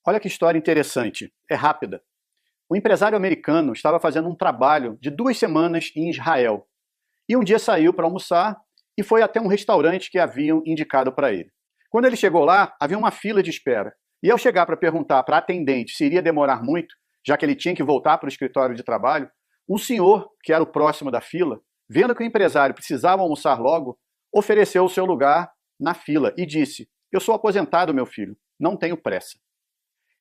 Olha que história interessante, é rápida. Um empresário americano estava fazendo um trabalho de 2 semanas em Israel. E um dia saiu para almoçar e foi até um restaurante que haviam indicado para ele. Quando ele chegou lá, havia uma fila de espera. E ao chegar para perguntar para a atendente se iria demorar muito, já que ele tinha que voltar para o escritório de trabalho, um senhor, que era o próximo da fila, vendo que o empresário precisava almoçar logo, ofereceu o seu lugar na fila e disse: "Eu sou aposentado, meu filho, não tenho pressa."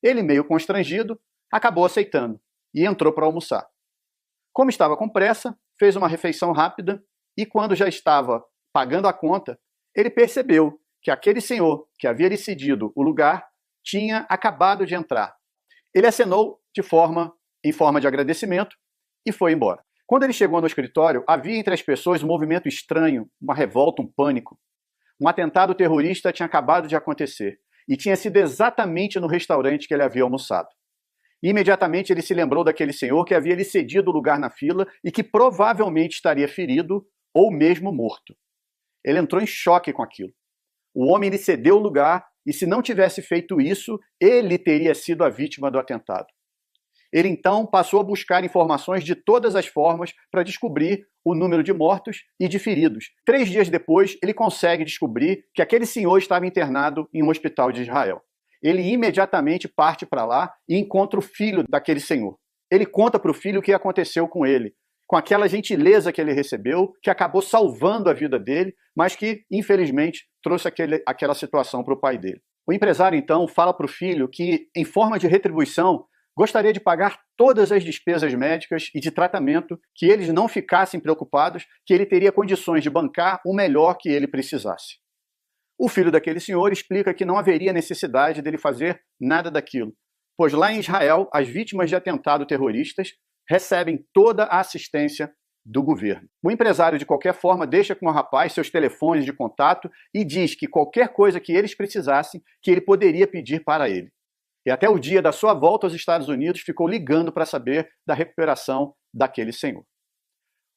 Ele, meio constrangido, acabou aceitando e entrou para almoçar. Como estava com pressa, fez uma refeição rápida e, quando já estava pagando a conta, ele percebeu que aquele senhor que havia lhe cedido o lugar tinha acabado de entrar. Ele acenou em forma de agradecimento e foi embora. Quando ele chegou no escritório, havia entre as pessoas um movimento estranho, uma revolta, um pânico. Um atentado terrorista tinha acabado de acontecer e tinha sido exatamente no restaurante que ele havia almoçado. Imediatamente ele se lembrou daquele senhor que havia lhe cedido o lugar na fila e que provavelmente estaria ferido ou mesmo morto. Ele entrou em choque com aquilo. O homem lhe cedeu o lugar e, se não tivesse feito isso, ele teria sido a vítima do atentado. Ele então passou a buscar informações de todas as formas para descobrir o número de mortos e de feridos. 3 dias depois, ele consegue descobrir que aquele senhor estava internado em um hospital de Israel. Ele imediatamente parte para lá e encontra o filho daquele senhor. Ele conta para o filho o que aconteceu com ele, com aquela gentileza que ele recebeu, que acabou salvando a vida dele, mas que, infelizmente, trouxe aquela situação para o pai dele. O empresário, então, fala para o filho que, em forma de retribuição, gostaria de pagar todas as despesas médicas e de tratamento, que eles não ficassem preocupados, que ele teria condições de bancar o melhor que ele precisasse. O filho daquele senhor explica que não haveria necessidade dele fazer nada daquilo, pois lá em Israel, as vítimas de atentado terroristas recebem toda a assistência do governo. O empresário, de qualquer forma, deixa com o rapaz seus telefones de contato e diz que qualquer coisa que eles precisassem, que ele poderia pedir para ele. E até o dia da sua volta aos Estados Unidos ficou ligando para saber da recuperação daquele senhor.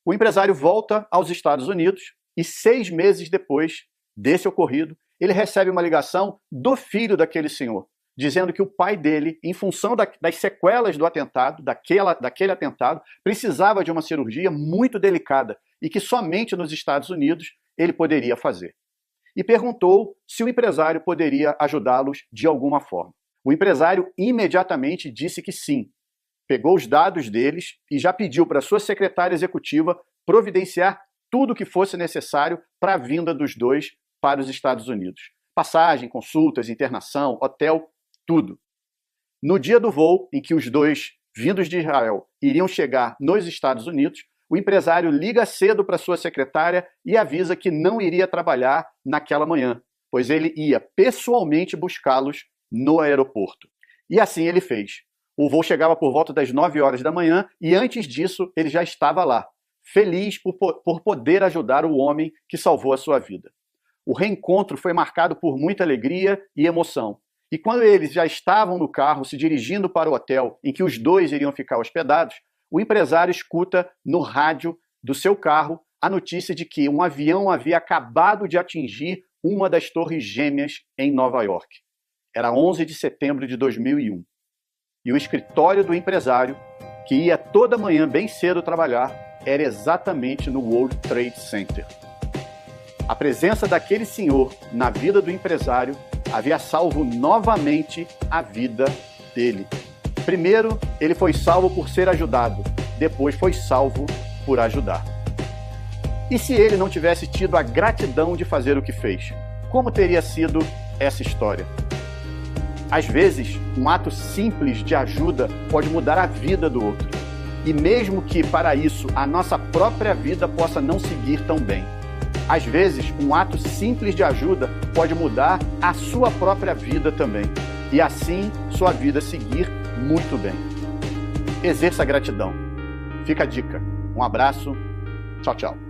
O empresário volta aos Estados Unidos e 6 meses depois desse ocorrido, ele recebe uma ligação do filho daquele senhor, dizendo que o pai dele, em função das sequelas do atentado, daquele atentado, precisava de uma cirurgia muito delicada e que somente nos Estados Unidos ele poderia fazer. E perguntou se o empresário poderia ajudá-los de alguma forma. O empresário imediatamente disse que sim. Pegou os dados deles e já pediu para sua secretária executiva providenciar tudo o que fosse necessário para a vinda dos dois para os Estados Unidos. Passagem, consultas, internação, hotel, tudo. No dia do voo em que os dois, vindos de Israel, iriam chegar nos Estados Unidos, o empresário liga cedo para sua secretária e avisa que não iria trabalhar naquela manhã, pois ele ia pessoalmente buscá-los no aeroporto. E assim ele fez. O voo chegava por volta das 9 horas da manhã e antes disso ele já estava lá, feliz por poder ajudar o homem que salvou a sua vida. O reencontro foi marcado por muita alegria e emoção. E quando eles já estavam no carro se dirigindo para o hotel em que os dois iriam ficar hospedados, o empresário escuta no rádio do seu carro a notícia de que um avião havia acabado de atingir uma das torres gêmeas em Nova York. Era 11 de setembro de 2001. E o escritório do empresário, que ia toda manhã bem cedo trabalhar, era exatamente no World Trade Center. A presença daquele senhor na vida do empresário havia salvo novamente a vida dele. Primeiro, ele foi salvo por ser ajudado, depois foi salvo por ajudar. E se ele não tivesse tido a gratidão de fazer o que fez, como teria sido essa história? Às vezes, um ato simples de ajuda pode mudar a vida do outro. E mesmo que, para isso, a nossa própria vida possa não seguir tão bem. Às vezes, um ato simples de ajuda pode mudar a sua própria vida também. E assim, sua vida seguir muito bem. Exerça a gratidão. Fica a dica. Um abraço. Tchau, tchau.